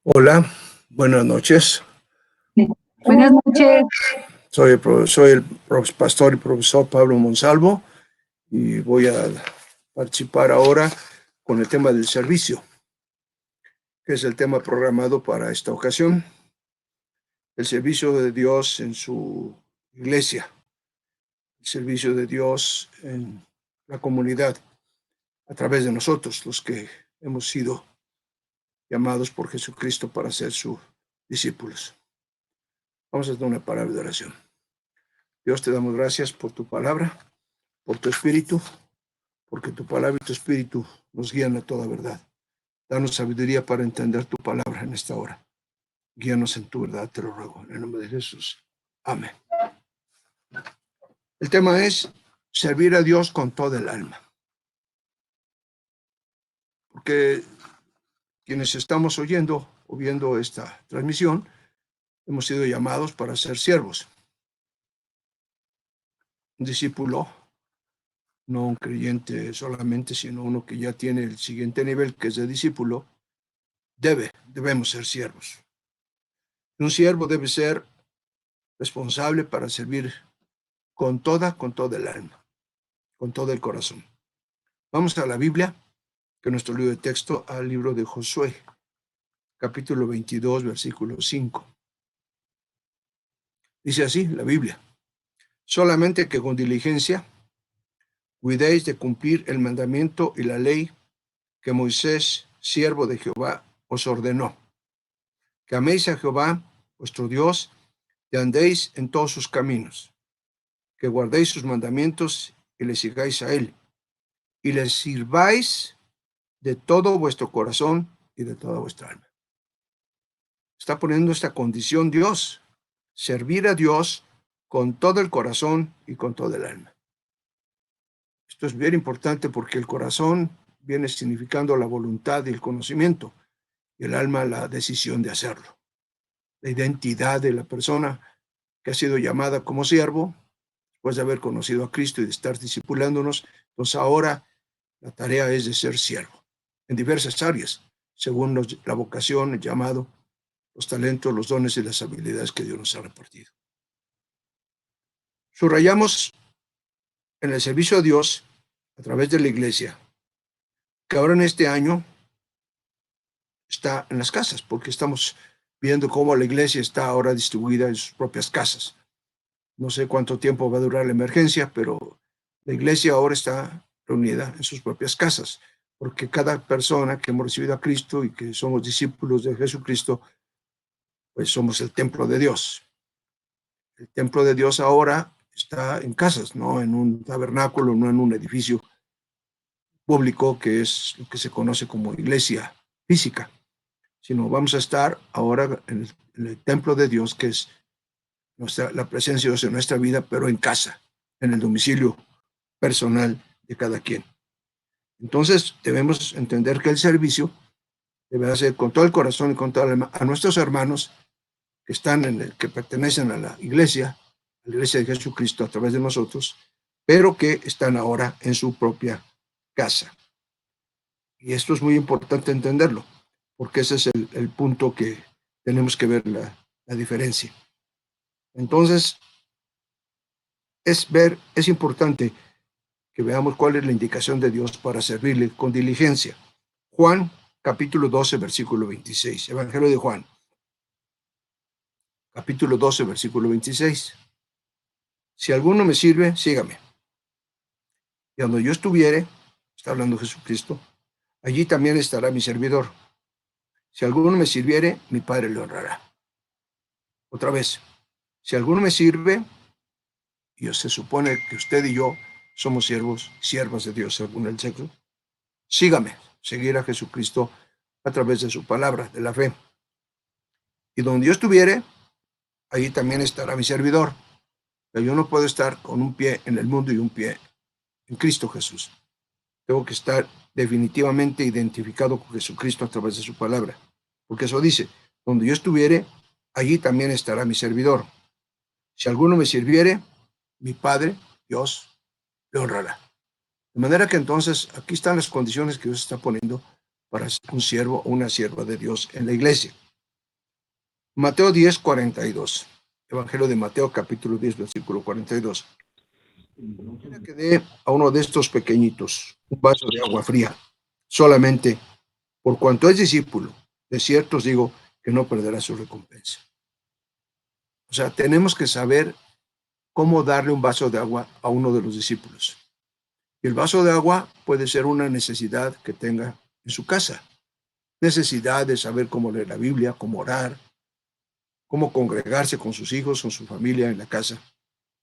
Hola, buenas noches. Buenas noches. Soy el pastor y profesor Pablo Monsalvo y voy a participar ahora con el tema del servicio, que es el tema programado para esta ocasión. El servicio de Dios en su iglesia, el servicio de Dios en la comunidad, a través de nosotros, los que hemos sido llamados por Jesucristo para ser sus discípulos. Vamos a hacer una palabra de oración. Dios, te damos gracias por tu palabra, por tu espíritu, porque tu palabra y tu espíritu nos guían a toda verdad. Danos sabiduría para entender tu palabra en esta hora. Guíanos en tu verdad, te lo ruego, en el nombre de Jesús. Amén. El tema es servir a Dios con toda el alma. Porque quienes estamos oyendo o viendo esta transmisión, hemos sido llamados para ser siervos. Un discípulo, no un creyente solamente, sino uno que ya tiene el siguiente nivel, que es de discípulo, debemos ser siervos. Un siervo debe ser responsable para servir con toda el alma, con todo el corazón. Vamos a la Biblia, que es nuestro libro de texto, al libro de Josué, capítulo 22, versículo 5. Dice así la Biblia: solamente que con diligencia cuidéis de cumplir el mandamiento y la ley que Moisés, siervo de Jehová, os ordenó, que améis a Jehová, vuestro Dios, y andéis en todos sus caminos, que guardéis sus mandamientos y le sigáis a él, y le sirváis de todo vuestro corazón y de toda vuestra alma. Está poniendo esta condición Dios: servir a Dios con todo el corazón y con todo el alma. Esto es bien importante porque el corazón viene significando la voluntad y el conocimiento, y el alma la decisión de hacerlo. La identidad de la persona que ha sido llamada como siervo, después de haber conocido a Cristo y de estar discipulándonos, pues ahora la tarea es de ser siervo en diversas áreas, según la vocación, el llamado, los talentos, los dones y las habilidades que Dios nos ha repartido. Subrayamos en el servicio a Dios a través de la iglesia, que ahora en este año está en las casas, porque estamos viendo cómo la iglesia está ahora distribuida en sus propias casas. No sé cuánto tiempo va a durar la emergencia, pero la iglesia ahora está reunida en sus propias casas, porque cada persona que hemos recibido a Cristo y que somos discípulos de Jesucristo, pues somos el templo de Dios. El templo de Dios ahora está en casas, no en un tabernáculo, no en un edificio público, que es lo que se conoce como iglesia física, sino vamos a estar ahora en el templo de Dios, que es la presencia de Dios en nuestra vida, pero en casa, en el domicilio personal de cada quien. Entonces debemos entender que el servicio debe hacer con todo el corazón y con toda el alma a nuestros hermanos que que pertenecen a la iglesia de Jesucristo a través de nosotros, pero que están ahora en su propia casa. Y esto es muy importante entenderlo, porque ese es el punto que tenemos que ver la diferencia. Entonces, es importante que veamos cuál es la indicación de Dios para servirle con diligencia. Juan, capítulo 12, versículo 26. Evangelio de Juan, capítulo 12, versículo 26. Si alguno me sirve, sígame. Y donde yo estuviere, está hablando Jesucristo, allí también estará mi servidor. Si alguno me sirviere, mi Padre le honrará. Otra vez, si alguno me sirve, y se supone que usted y yo somos siervas de Dios según el sexo, sígame, seguir a Jesucristo a través de su palabra, de la fe. Y donde yo estuviere, allí también estará mi servidor. Pero yo no puedo estar con un pie en el mundo y un pie en Cristo Jesús. Tengo que estar definitivamente identificado con Jesucristo a través de su palabra. Porque eso dice: donde yo estuviere, allí también estará mi servidor. Si alguno me sirviere, mi Padre, Dios, le honrará. De manera que entonces aquí están las condiciones que Dios está poniendo para ser un siervo o una sierva de Dios en la iglesia. Mateo 10, 42. Evangelio de Mateo, capítulo 10, versículo 42. Cualquiera que dé a uno de estos pequeñitos un vaso de agua fría, solamente por cuanto es discípulo, de cierto os digo que no perderá su recompensa. O sea, tenemos que saber cómo darle un vaso de agua a uno de los discípulos. Y el vaso de agua puede ser una necesidad que tenga en su casa. Necesidad de saber cómo leer la Biblia, cómo orar, cómo congregarse con sus hijos, con su familia en la casa.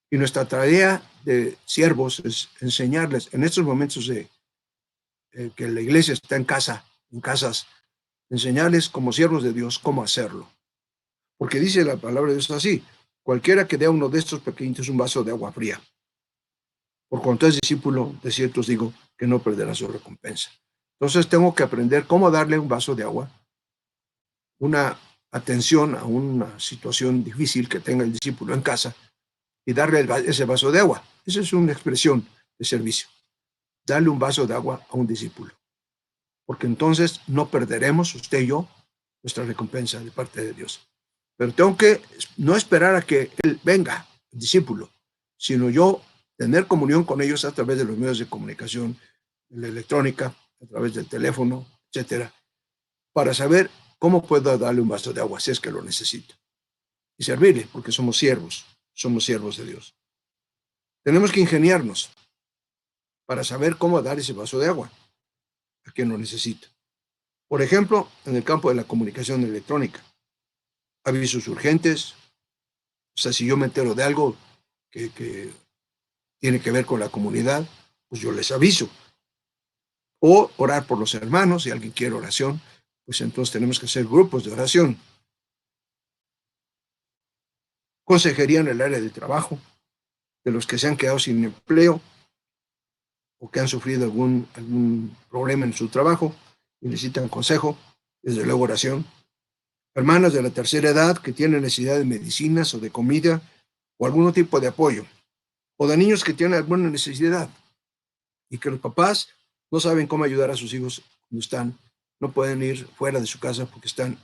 Y nuestra tarea de siervos es enseñarles en estos momentos de que la iglesia está en casa, en casas, enseñarles como siervos de Dios cómo hacerlo. Porque dice la palabra de Dios así: cualquiera que dé a uno de estos pequeñitos un vaso de agua fría, por cuanto es discípulo, de cierto os digo que no perderá su recompensa. Entonces tengo que aprender cómo darle un vaso de agua, una atención a una situación difícil que tenga el discípulo en casa y darle ese vaso de agua. Esa es una expresión de servicio. Darle un vaso de agua a un discípulo. Porque entonces no perderemos, usted y yo, nuestra recompensa de parte de Dios. Pero tengo que no esperar a que Él venga, el discípulo, sino yo tener comunión con ellos a través de los medios de comunicación, de la electrónica, a través del teléfono, etcétera, para saber cómo puedo darle un vaso de agua si es que lo necesito. Y servirle, porque somos siervos de Dios. Tenemos que ingeniarnos para saber cómo dar ese vaso de agua a quien lo necesita. Por ejemplo, en el campo de la comunicación electrónica, avisos urgentes, o sea, si yo me entero de algo que tiene que ver con la comunidad, pues yo les aviso. O orar por los hermanos, si alguien quiere oración, pues entonces tenemos que hacer grupos de oración. Consejería en el área del trabajo, de los que se han quedado sin empleo o que han sufrido algún problema en su trabajo y necesitan consejo, desde luego oración. Hermanas de la tercera edad que tienen necesidad de medicinas o de comida o algún tipo de apoyo, o de niños que tienen alguna necesidad y que los papás no saben cómo ayudar a sus hijos cuando no pueden ir fuera de su casa porque están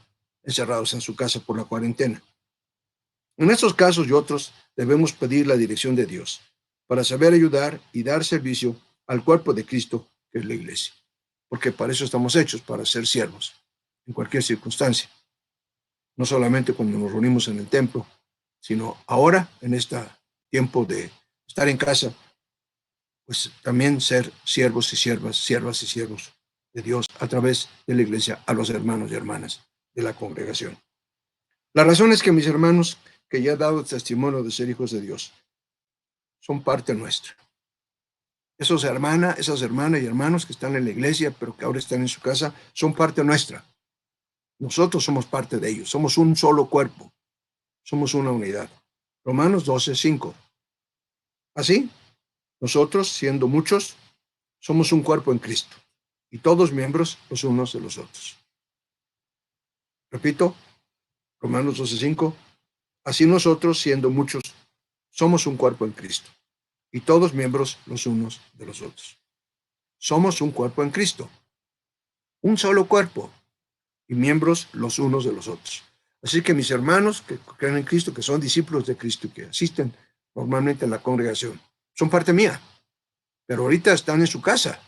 encerrados en su casa por la cuarentena. En estos casos y otros debemos pedir la dirección de Dios para saber ayudar y dar servicio al cuerpo de Cristo, que es la iglesia, porque para eso estamos hechos, para ser siervos en cualquier circunstancia, no solamente cuando nos reunimos en el templo, sino ahora en este tiempo de estar en casa, pues también ser siervos y siervas y siervos de Dios a través de la iglesia a los hermanos y hermanas de la congregación. La razón es que mis hermanos, que ya han dado testimonio de ser hijos de Dios, son parte nuestra. Esas hermanas y hermanos que están en la iglesia, pero que ahora están en su casa, son parte nuestra. Nosotros somos parte de ellos, somos un solo cuerpo, somos una unidad. Romanos 12, 5. Así, nosotros, siendo muchos, somos un cuerpo en Cristo, y todos miembros los unos de los otros. Repito, Romanos 12, 5. Así nosotros, siendo muchos, somos un cuerpo en Cristo, y todos miembros los unos de los otros. Somos un cuerpo en Cristo, un solo cuerpo, y miembros los unos de los otros. Así que mis hermanos que creen en Cristo, que son discípulos de Cristo y que asisten normalmente a la congregación, son parte mía, pero ahorita están en su casa.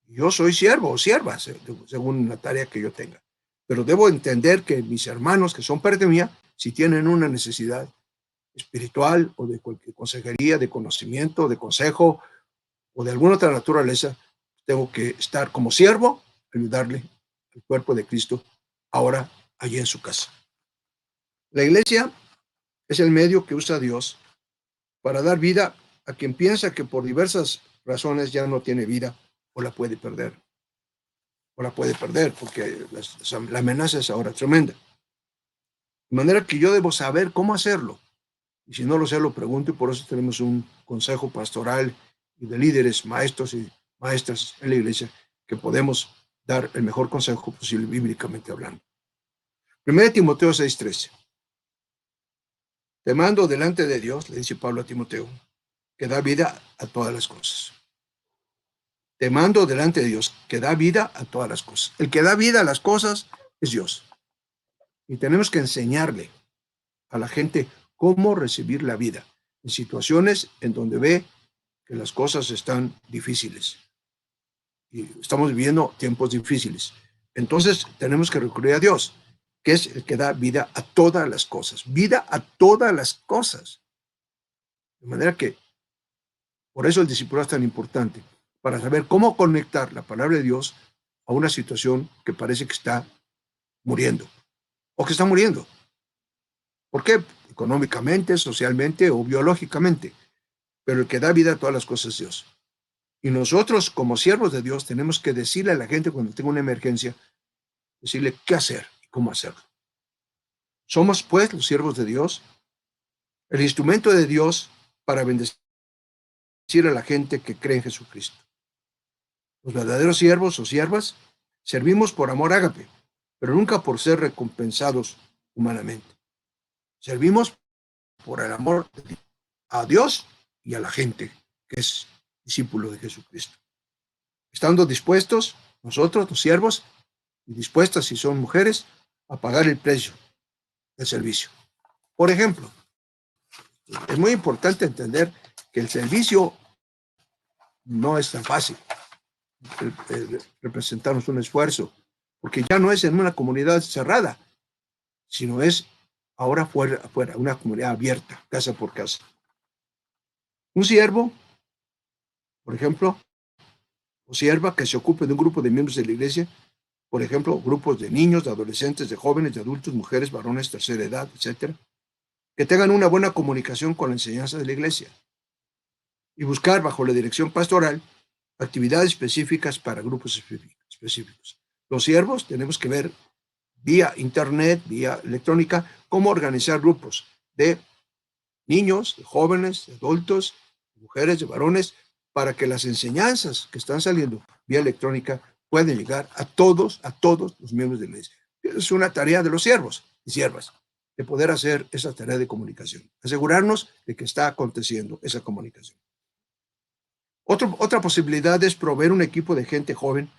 Yo soy siervo o sierva, según la tarea que yo tenga. Pero debo entender que mis hermanos, que son parte mía, si tienen una necesidad espiritual o de cualquier consejería, de conocimiento, de consejo o de alguna otra naturaleza, tengo que estar como siervo, ayudarle al cuerpo de Cristo ahora allí en su casa. La iglesia es el medio que usa Dios para dar vida a quien piensa que por diversas razones ya no tiene vida o la puede perder. Porque la amenaza es ahora tremenda. De manera que yo debo saber cómo hacerlo. Y si no lo sé, lo pregunto, y por eso tenemos un consejo pastoral y de líderes, maestros y maestras en la iglesia, que podemos dar el mejor consejo posible bíblicamente hablando. 1 Timoteo 6:13. Te mando delante de Dios, le dice Pablo a Timoteo, que da vida a todas las cosas. Te mando delante de Dios, que da vida a todas las cosas. El que da vida a las cosas es Dios. Y tenemos que enseñarle a la gente cómo recibir la vida en situaciones en donde ve que las cosas están difíciles. Y estamos viviendo tiempos difíciles. Entonces tenemos que recurrir a Dios, que es el que da vida a todas las cosas. Vida a todas las cosas. De manera que por eso el discipulado es tan importante, para saber cómo conectar la palabra de Dios a una situación que parece que está muriendo o que está muriendo. ¿Por qué? Económicamente, socialmente o biológicamente. Pero el que da vida a todas las cosas es Dios. Y nosotros, como siervos de Dios, tenemos que decirle a la gente cuando tenga una emergencia, decirle qué hacer y cómo hacerlo. Somos, pues, los siervos de Dios, el instrumento de Dios para bendecir a la gente que cree en Jesucristo. Los verdaderos siervos o siervas servimos por amor ágape, pero nunca por ser recompensados humanamente. Servimos por el amor a Dios y a la gente que es discípulo de Jesucristo. Estando dispuestos, nosotros, los siervos, y dispuestas, si son mujeres, a pagar el precio del servicio. Por ejemplo, es muy importante entender que el servicio no es tan fácil. Representarnos un esfuerzo, porque ya no es en una comunidad cerrada, sino es ahora fuera, una comunidad abierta, casa por casa. Un siervo, por ejemplo, o sierva que se ocupe de un grupo de miembros de la iglesia, por ejemplo, grupos de niños, de adolescentes, de jóvenes, de adultos, mujeres, varones, tercera edad, etcétera, que tengan una buena comunicación con la enseñanza de la iglesia y buscar, bajo la dirección pastoral, actividades específicas para grupos específicos. Los siervos tenemos que ver vía internet, vía electrónica, cómo organizar grupos de niños, de jóvenes, de adultos, de mujeres, de varones, para que las enseñanzas que están saliendo vía electrónica puedan llegar a todos los miembros de la iglesia. Es una tarea de los siervos y siervas, de poder hacer esa tarea de comunicación, asegurarnos de que está aconteciendo esa comunicación. Otra posibilidad es proveer un equipo de gente joven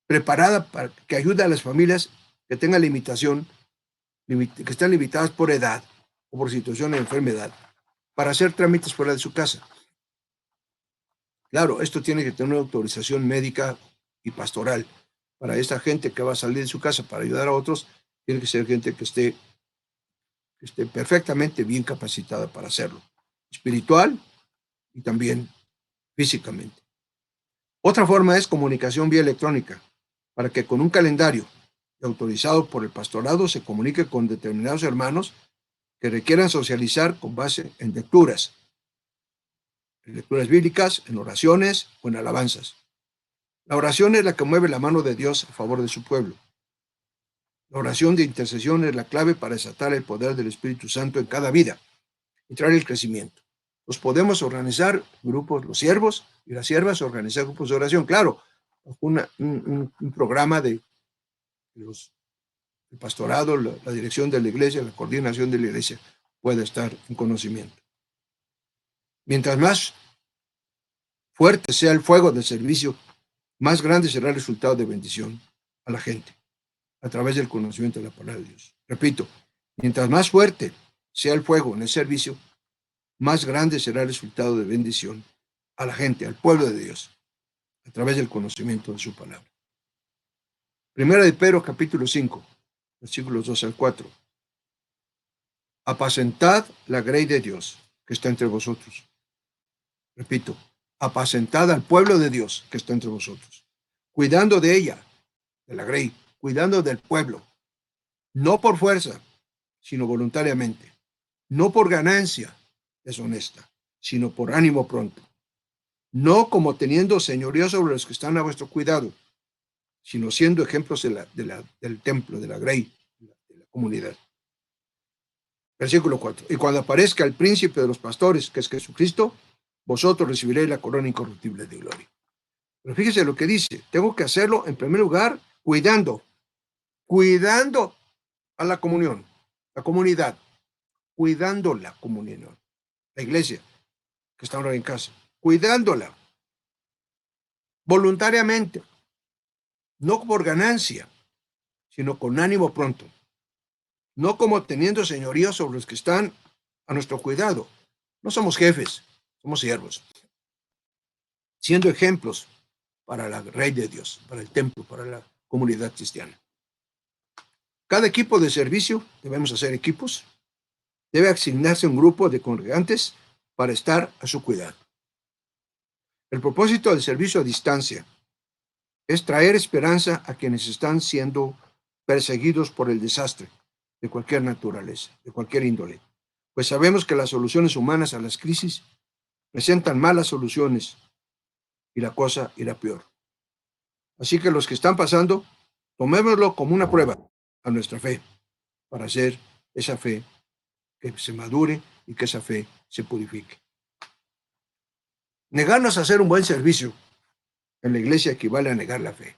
preparada para que ayude a las familias que tengan limitación, que están limitadas por edad o por situación de enfermedad, para hacer trámites fuera de su casa. Claro, esto tiene que tener una autorización médica y pastoral. Para esta gente que va a salir de su casa para ayudar a otros, tiene que ser gente que esté perfectamente bien capacitada para hacerlo, espiritual y también físicamente. Otra forma es comunicación vía electrónica, para que con un calendario autorizado por el pastorado se comunique con determinados hermanos que requieran socializar con base en lecturas bíblicas, en oraciones o en alabanzas. La oración es la que mueve la mano de Dios a favor de su pueblo. La oración de intercesión es la clave para desatar el poder del Espíritu Santo en cada vida y traer el crecimiento. Los podemos organizar grupos, los siervos y las siervas, organizar grupos de oración. Claro, un programa de el pastorado, la dirección de la iglesia, la coordinación de la iglesia puede estar en conocimiento. Mientras más fuerte sea el fuego del servicio, más grande será el resultado de bendición a la gente a través del conocimiento de la palabra de Dios. Repito, mientras más fuerte sea el fuego en el servicio, más grande será el resultado de bendición a la gente, al pueblo de Dios, a través del conocimiento de su palabra. Primera de Pedro, capítulo 5, versículos 2 al 4. Apacentad la grey de Dios que está entre vosotros. Repito, apacentad al pueblo de Dios que está entre vosotros, cuidando de ella, de la grey, cuidando del pueblo, no por fuerza, sino voluntariamente, no por ganancia deshonesta, sino por ánimo pronto, no como teniendo señorío sobre los que están a vuestro cuidado, sino siendo ejemplos del templo, de la grey, de la comunidad. Versículo 4. Y cuando aparezca el príncipe de los pastores, que es Jesucristo, vosotros recibiréis la corona incorruptible de gloria. Pero fíjese lo que dice, tengo que hacerlo en primer lugar cuidando a la comunión, la comunidad, cuidando la comunión, la iglesia que está ahora en casa, cuidándola voluntariamente, no por ganancia, sino con ánimo pronto. no como teniendo señorío sobre los que están a nuestro cuidado. No somos jefes, somos siervos, siendo ejemplos para la Rey de Dios, para el templo, para la comunidad cristiana. Cada equipo de servicio, debemos hacer equipos, debe asignarse un grupo de congregantes para estar a su cuidado. El propósito del servicio a distancia es traer esperanza a quienes están siendo perseguidos por el desastre de cualquier naturaleza, de cualquier índole. Pues sabemos que las soluciones humanas a las crisis presentan malas soluciones y la cosa irá peor. Así que los que están pasando, tomémoslo como una prueba a nuestra fe, para hacer esa fe que se madure y que esa fe se purifique. Negarnos a hacer un buen servicio en la iglesia equivale a negar la fe.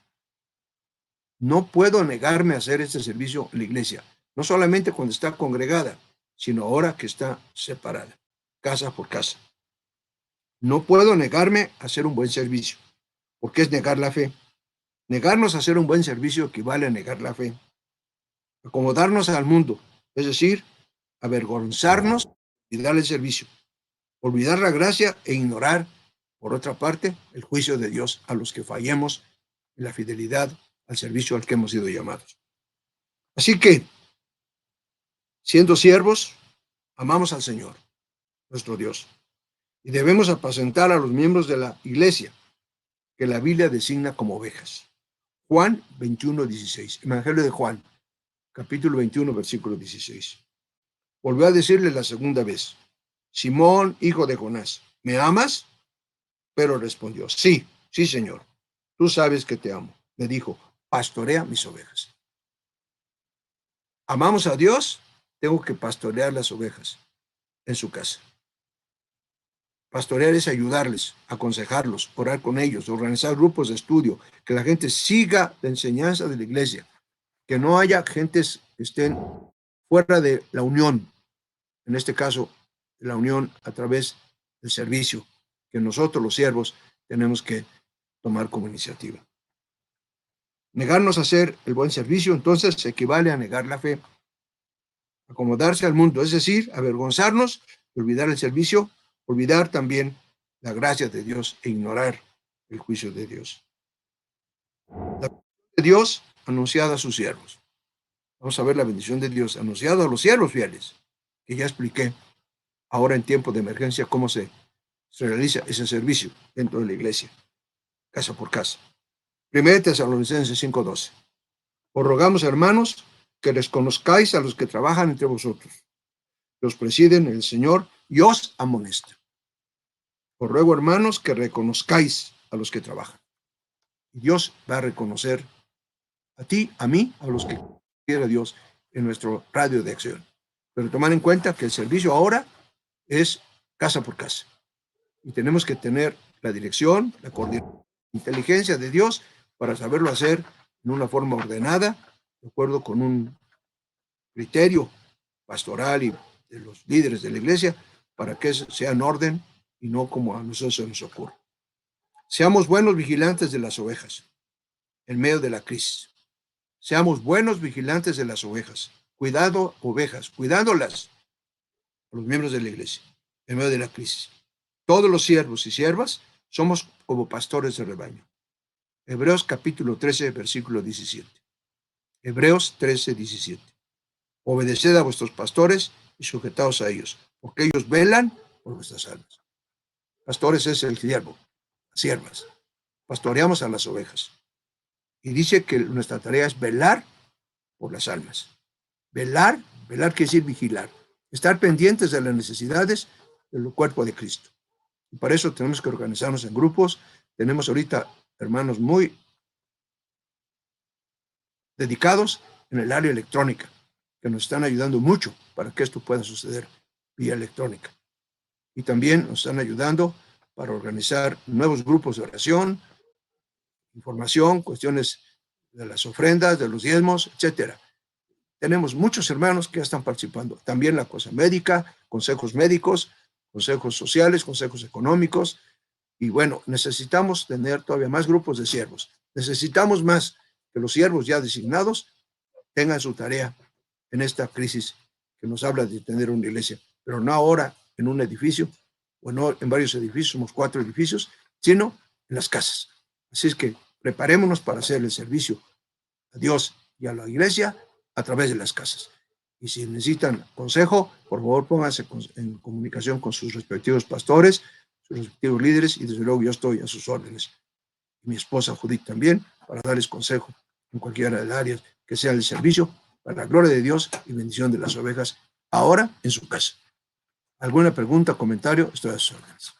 No puedo negarme a hacer este servicio en la iglesia, no solamente cuando está congregada, sino ahora que está separada, casa por casa. No puedo negarme a hacer un buen servicio, porque es negar la fe. Negarnos a hacer un buen servicio equivale a negar la fe. Acomodarnos al mundo, es decir, avergonzarnos y darle el servicio, olvidar la gracia e ignorar, por otra parte, el juicio de Dios a los que fallemos en la fidelidad al servicio al que hemos sido llamados. Así que, siendo siervos, amamos al Señor, nuestro Dios, y debemos apacentar a los miembros de la iglesia, que la Biblia designa como ovejas. Juan 21:16, Evangelio de Juan, capítulo 21, versículo 16. Volvió a decirle la segunda vez: Simón, hijo de Jonás, ¿me amas? Pero respondió: sí, sí, Señor, tú sabes que te amo. Le dijo: pastorea mis ovejas. Amamos a Dios, tengo que pastorear las ovejas en su casa. Pastorear es ayudarles, aconsejarlos, orar con ellos, organizar grupos de estudio, que la gente siga la enseñanza de la iglesia, que no haya gentes que estén fuera de la unión, en este caso, la unión a través del servicio, que nosotros los siervos tenemos que tomar como iniciativa. Negarnos a hacer el buen servicio, entonces, equivale a negar la fe, acomodarse al mundo, es decir, avergonzarnos, olvidar el servicio, olvidar también la gracia de Dios e ignorar el juicio de Dios. La bendición de Dios anunciada a sus siervos. Vamos a ver la bendición de Dios anunciada a los siervos fieles, que ya expliqué ahora en tiempo de emergencia cómo se realiza ese servicio dentro de la iglesia, casa por casa. 1 Tesalonicenses 5:12. Os rogamos, hermanos, que les conozcáis a los que trabajan entre vosotros, que os presiden el Señor y os amonestan. Os ruego, hermanos, que reconozcáis a los que trabajan. Y Dios va a reconocer a ti, a mí, a los que quiera Dios en nuestro radio de acción. Pero tomar en cuenta que el servicio ahora es casa por casa. Y tenemos que tener la dirección, la coordinación, la inteligencia de Dios para saberlo hacer en una forma ordenada, de acuerdo con un criterio pastoral y de los líderes de la iglesia, para que sea en orden y no como a nosotros se nos ocurre. Seamos buenos vigilantes de las ovejas en medio de la crisis. Seamos buenos vigilantes de las ovejas. Cuidado, ovejas, cuidándolas a los miembros de la iglesia en medio de la crisis. Todos los siervos y siervas somos como pastores de rebaño. Hebreos capítulo 13, versículo 17. Hebreos 13, 17. Obedeced a vuestros pastores y sujetaos a ellos, porque ellos velan por vuestras almas. Pastores es el siervo, siervas. Pastoreamos a las ovejas. Y dice que nuestra tarea es velar por las almas. Velar quiere decir vigilar. Estar pendientes de las necesidades del cuerpo de Cristo. Y para eso tenemos que organizarnos en grupos. Tenemos ahorita hermanos muy dedicados en el área electrónica, que nos están ayudando mucho para que esto pueda suceder vía electrónica. Y también nos están ayudando para organizar nuevos grupos de oración, información, cuestiones de las ofrendas, de los diezmos, etcétera. Tenemos muchos hermanos que ya están participando. También la cosa médica, consejos médicos, consejos sociales, consejos económicos. Y bueno, necesitamos tener todavía más grupos de siervos. Necesitamos más que los siervos ya designados tengan su tarea en esta crisis que nos habla de tener una iglesia, pero no ahora en un edificio, o no en varios edificios, somos 4 edificios, sino en las casas. Así es que preparémonos para hacer el servicio a Dios y a la iglesia a través de las casas. Y si necesitan consejo, por favor pónganse en comunicación con sus respectivos pastores, sus respectivos líderes, y desde luego yo estoy a sus órdenes. Y mi esposa Judith también, para darles consejo en cualquiera de las áreas que sea el servicio, para la gloria de Dios y bendición de las ovejas, ahora en su casa. ¿Alguna pregunta, comentario? Estoy a sus órdenes.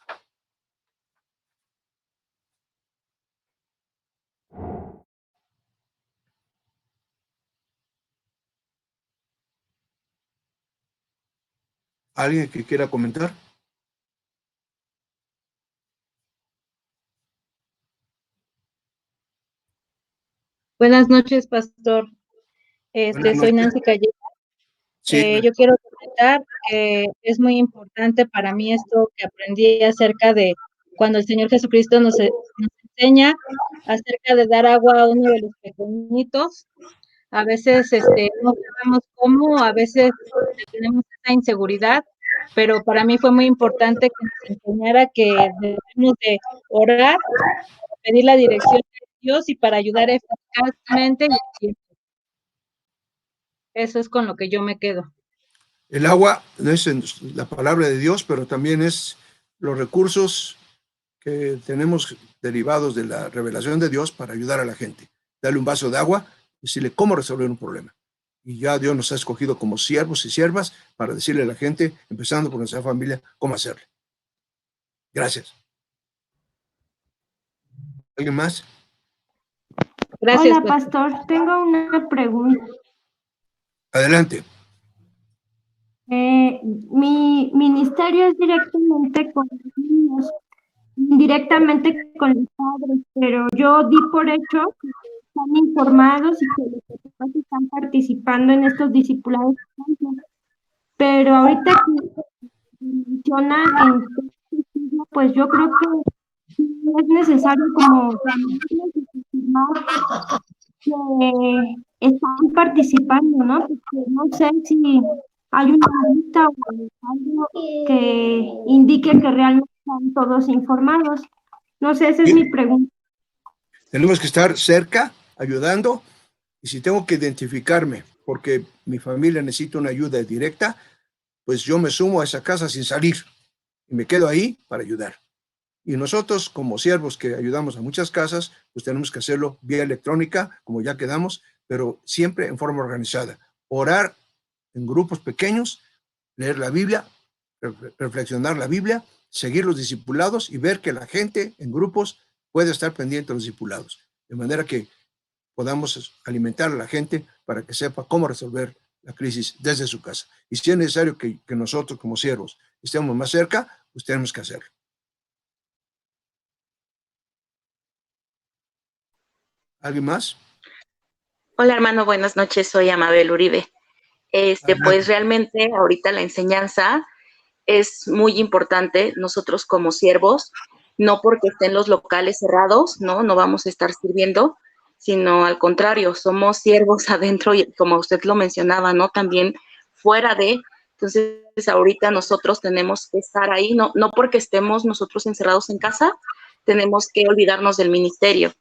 ¿Alguien que quiera comentar? Buenas noches, pastor. Buenas Soy noches. Nancy Calle. Sí, Yo quiero comentar que es muy importante para mí esto que aprendí acerca de cuando el Señor Jesucristo nos enseña acerca de dar agua a uno de los pequeñitos. A veces no sabemos cómo, a veces tenemos esa inseguridad, pero para mí fue muy importante que nos enseñara que debemos de orar, pedir la dirección de Dios y para ayudar eficazmente y a tiempo. Eso es con lo que yo me quedo. el agua no es la palabra de Dios, pero también es los recursos que tenemos derivados de la revelación de Dios para ayudar a la gente. Darle un vaso de agua y decirle cómo resolver un problema. Y ya Dios nos ha escogido como siervos y siervas para decirle a la gente, empezando por nuestra familia, cómo hacerle. Gracias. ¿Alguien más? Gracias, Hola, pastor. Tengo una pregunta. Adelante. Mi ministerio es directamente con los niños, indirectamente con los padres, pero yo di por hecho que están informados y que los papás están participando en estos discipulados. Pero ahorita que menciona en pues yo creo que sí es necesario como llamarlos y confirmar que están participando, ¿no? Porque no sé si hay una lista o algo que indique que realmente están todos informados. No sé, esa es mi pregunta. Tenemos que estar cerca, ayudando, y si tengo que identificarme porque mi familia necesita una ayuda directa, pues yo me sumo a esa casa sin salir y me quedo ahí para ayudar. Y nosotros, como siervos que ayudamos a muchas casas, pues tenemos que hacerlo vía electrónica, como ya quedamos, pero siempre en forma organizada. Orar en grupos pequeños, leer la Biblia, reflexionar la Biblia, seguir los discipulados y ver que la gente en grupos puede estar pendiente de los discipulados. De manera que podamos alimentar a la gente para que sepa cómo resolver la crisis desde su casa. Y si es necesario que nosotros como siervos estemos más cerca, pues tenemos que hacerlo. ¿Alguien más? Hola hermano, buenas noches, soy Amabel Uribe. Pues realmente ahorita la enseñanza es muy importante. Nosotros como siervos, no porque estén los locales cerrados, no vamos a estar sirviendo, sino al contrario, somos siervos adentro y como usted lo mencionaba, ¿no? También fuera de. Entonces ahorita nosotros tenemos que estar ahí, no porque estemos nosotros encerrados en casa, tenemos que olvidarnos del ministerio.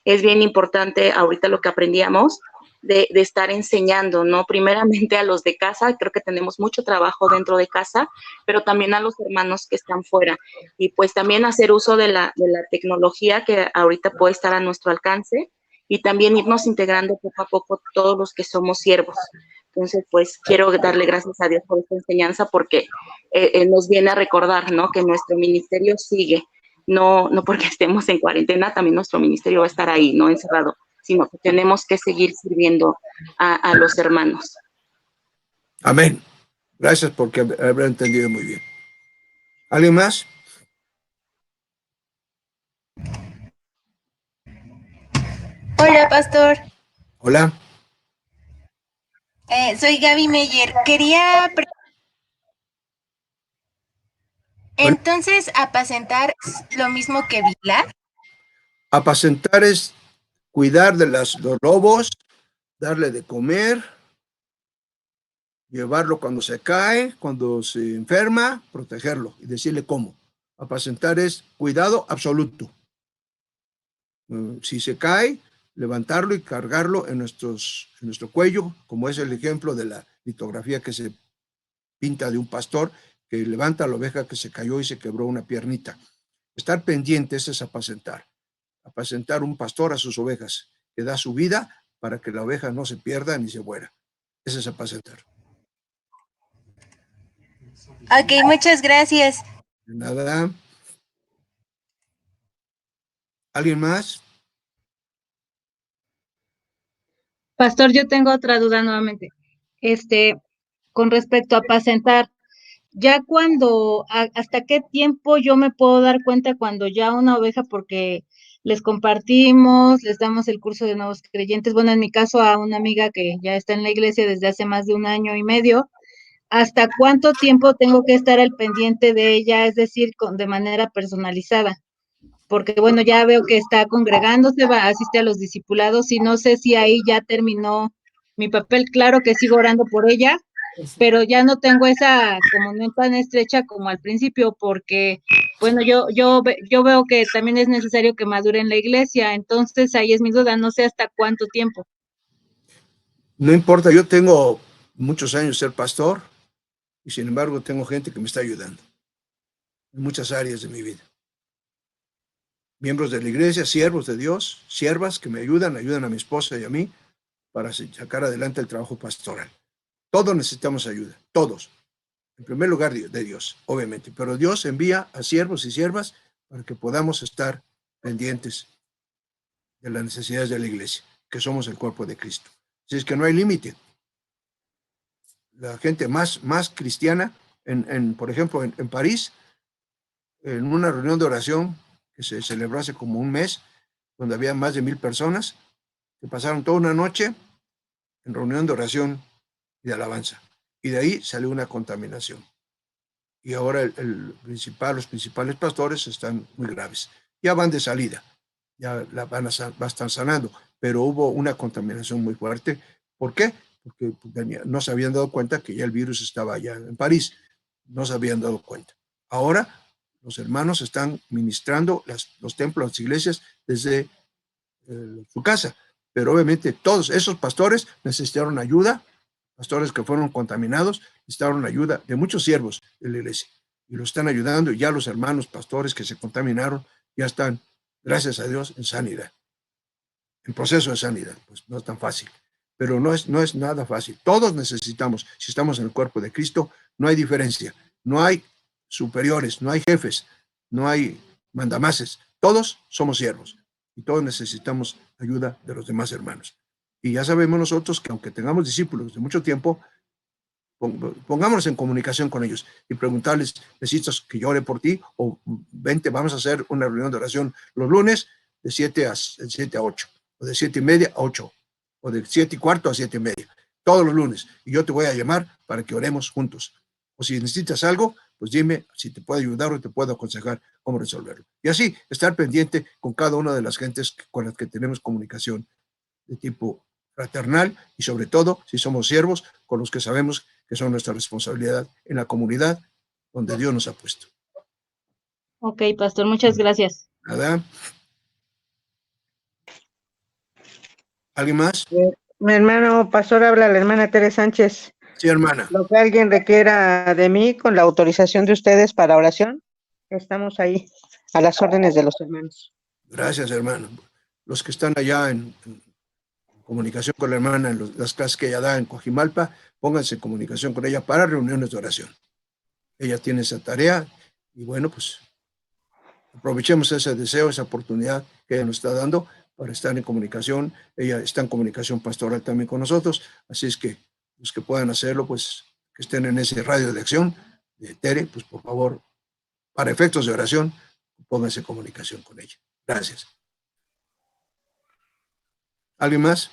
Es bien importante ahorita lo que aprendíamos de estar enseñando, ¿no? Primeramente a los de casa, creo que tenemos mucho trabajo dentro de casa, pero también a los hermanos que están fuera. Y pues también hacer uso de la tecnología que ahorita puede estar a nuestro alcance y también irnos integrando poco a poco todos los que somos siervos. Entonces, pues quiero darle gracias a Dios por esta enseñanza porque nos viene a recordar, ¿no? Que nuestro ministerio sigue. No porque estemos en cuarentena, también nuestro ministerio va a estar ahí, no encerrado, sino que tenemos que seguir sirviendo a los hermanos. Amén. Gracias porque habrá entendido muy bien. ¿Alguien más? Hola, pastor. Hola. Soy Gaby Meyer. Quería... Entonces, ¿apacentar es lo mismo que vigilar? Apacentar es cuidar de los lobos, darle de comer, llevarlo cuando se cae, cuando se enferma, protegerlo y decirle cómo. Apacentar es cuidado absoluto. Si se cae, levantarlo y cargarlo en nuestro cuello, como es el ejemplo de la litografía que se pinta de un pastor que levanta a la oveja que se cayó y se quebró una piernita. Estar pendientes es apacentar. Apacentar un pastor a sus ovejas, que da su vida para que la oveja no se pierda ni se muera. Ese es apacentar. Ok, muchas gracias. De nada. ¿Alguien más? Pastor, yo tengo otra duda nuevamente. Con respecto a apacentar, ya ¿hasta qué tiempo yo me puedo dar cuenta cuando ya una oveja, porque les compartimos, les damos el curso de nuevos creyentes, bueno, en mi caso a una amiga que ya está en la iglesia desde hace más de 1 año y medio, ¿hasta cuánto tiempo tengo que estar al pendiente de ella, es decir, de manera personalizada? Porque bueno, ya veo que está congregándose, asiste a los discipulados y no sé si ahí ya terminó mi papel. Claro que sigo orando por ella, pero ya no tengo esa comunión tan estrecha como al principio, porque bueno, yo veo que también es necesario que madure en la iglesia, entonces ahí es mi duda, no sé hasta cuánto tiempo. No importa, yo tengo muchos años de ser pastor y sin embargo tengo gente que me está ayudando en muchas áreas de mi vida. Miembros de la iglesia, siervos de Dios, siervas que me ayudan a mi esposa y a mí para sacar adelante el trabajo pastoral. Todos necesitamos ayuda, todos. En primer lugar de Dios, obviamente, pero Dios envía a siervos y siervas para que podamos estar pendientes de las necesidades de la iglesia, que somos el cuerpo de Cristo. Así es que no hay límite. La gente más cristiana, por ejemplo, en París, en una reunión de oración que se celebró hace como un mes, donde había más de 1,000 personas, que pasaron toda una noche en reunión de oración y de alabanza. Y de ahí salió una contaminación. Y ahora los principales pastores están muy graves. Ya van de salida, ya van a estar sanando, pero hubo una contaminación muy fuerte. ¿Por qué? Porque no se habían dado cuenta que ya el virus estaba allá en París. No se habían dado cuenta. Ahora los hermanos están ministrando los templos, las iglesias desde su casa. Pero obviamente todos esos pastores necesitaron ayuda, pastores que fueron contaminados, necesitaron ayuda de muchos siervos de la iglesia. Y lo están ayudando, y ya los hermanos pastores que se contaminaron ya están, gracias a Dios, en sanidad. En proceso de sanidad, pues no es tan fácil. Pero no es nada fácil. Todos necesitamos, si estamos en el cuerpo de Cristo, no hay diferencia. No hay superiores, no hay jefes, no hay mandamases. Todos somos siervos y todos necesitamos ayuda de los demás hermanos. Y ya sabemos nosotros que aunque tengamos discípulos de mucho tiempo, pongámonos en comunicación con ellos y preguntarles, ¿necesitas que yo ore por ti? O vente, vamos a hacer una reunión de oración los lunes de 7 a 8, o de 7:30 a 8, o de 7:15 a 7:30, todos los lunes. Y yo te voy a llamar para que oremos juntos. O si necesitas algo, pues dime si te puedo ayudar o te puedo aconsejar cómo resolverlo. Y así, estar pendiente con cada una de las gentes con las que tenemos comunicación de tipo fraternal y sobre todo, si somos siervos, con los que sabemos que son nuestra responsabilidad en la comunidad donde Dios nos ha puesto. Ok, pastor, muchas gracias. ¿Nada? ¿Alguien más? Mi hermano pastor, habla la hermana Teresa Sánchez. Sí, hermana. Lo que alguien requiera de mí, con la autorización de ustedes para oración, estamos ahí a las órdenes de los hermanos. Gracias, hermano. Los que están allá en comunicación con la hermana en las clases que ella da en Coajimalpa, pónganse en comunicación con ella para reuniones de oración. Ella tiene esa tarea y bueno, pues aprovechemos ese deseo, esa oportunidad que ella nos está dando para estar en comunicación. Ella está en comunicación pastoral también con nosotros, así es que los que puedan hacerlo, pues que estén en ese radio de acción de Tere, pues por favor, para efectos de oración, pónganse en comunicación con ella. Gracias. ¿Alguien más?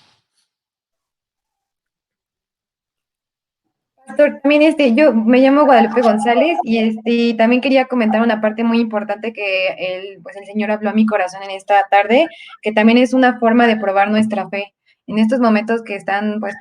Pastor, también yo me llamo Guadalupe González y también quería comentar una parte muy importante que el Señor habló a mi corazón en esta tarde, que también es una forma de probar nuestra fe. En estos momentos que están, pues,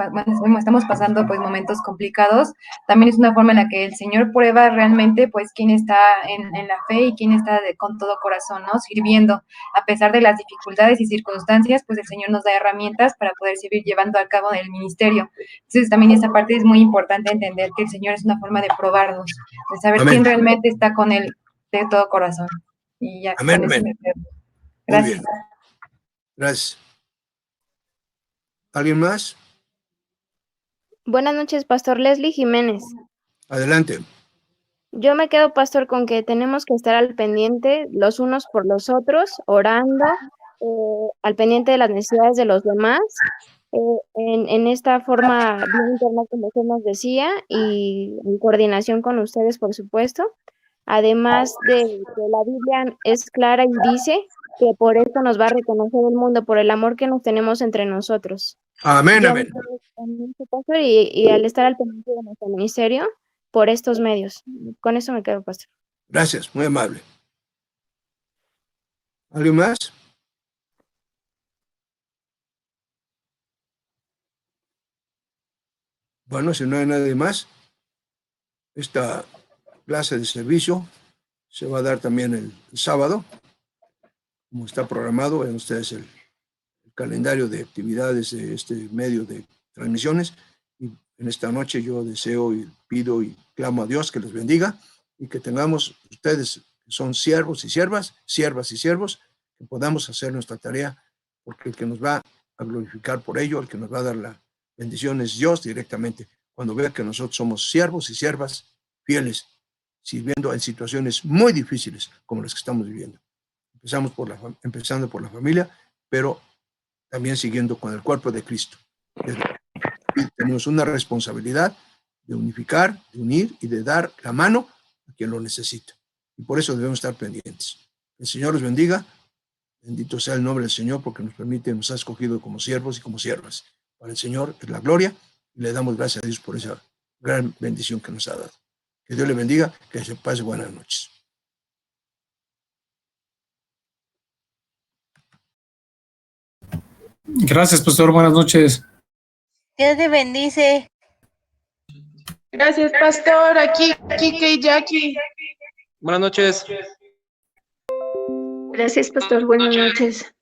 estamos pasando, pues, momentos complicados, también es una forma en la que el Señor prueba realmente, pues, quién está en la fe y quién está con todo corazón, ¿no? Sirviendo. A pesar de las dificultades y circunstancias, pues, el Señor nos da herramientas para poder seguir llevando a cabo el ministerio. Entonces, también esa parte es muy importante entender que el Señor es una forma de probarnos, de saber Amén. quién realmente está con Él de todo corazón. Y ya, Amén, con eso amén. me quedo. Muy Gracias. bien. Gracias. ¿Alguien más? Buenas noches, Pastor Leslie Jiménez. Adelante. Yo me quedo, Pastor, con que tenemos que estar al pendiente los unos por los otros, orando, al pendiente de las necesidades de los demás, en esta forma bien interna, como usted nos decía, y en coordinación con ustedes, por supuesto. Además de que la Biblia es clara y dice que por esto nos va a reconocer el mundo, por el amor que nos tenemos entre nosotros. Amén, Yo amén. me quedo con esto, Pastor, y al estar al pendiente de nuestro ministerio por estos medios. Con eso me quedo, Pastor. Gracias, muy amable. ¿Alguien más? Bueno, si no hay nadie más, esta clase de servicio se va a dar también el sábado, como está programado. Vean ustedes el calendario de actividades de este medio de transmisiones. Y en esta noche yo deseo y pido y clamo a Dios que les bendiga y que tengamos ustedes, que son siervos y siervas y siervos, que podamos hacer nuestra tarea, porque el que nos va a glorificar por ello, el que nos va a dar la bendición es Dios directamente, cuando vea que nosotros somos siervos y siervas fieles, sirviendo en situaciones muy difíciles como las que estamos viviendo. Empezando por la familia, pero también siguiendo con el cuerpo de Cristo. Y tenemos una responsabilidad de unificar, de unir y de dar la mano a quien lo necesita. Y por eso debemos estar pendientes. El Señor los bendiga. Bendito sea el nombre del Señor, porque nos ha escogido como siervos y como siervas. Para el Señor es la gloria, y le damos gracias a Dios por esa gran bendición que nos ha dado. Que Dios le bendiga, que se pase buenas noches. Gracias, pastor. Buenas noches. Dios te bendice. Gracias, pastor. Aquí, Kike y Jackie. Buenas noches. Gracias, pastor. Buenas noches.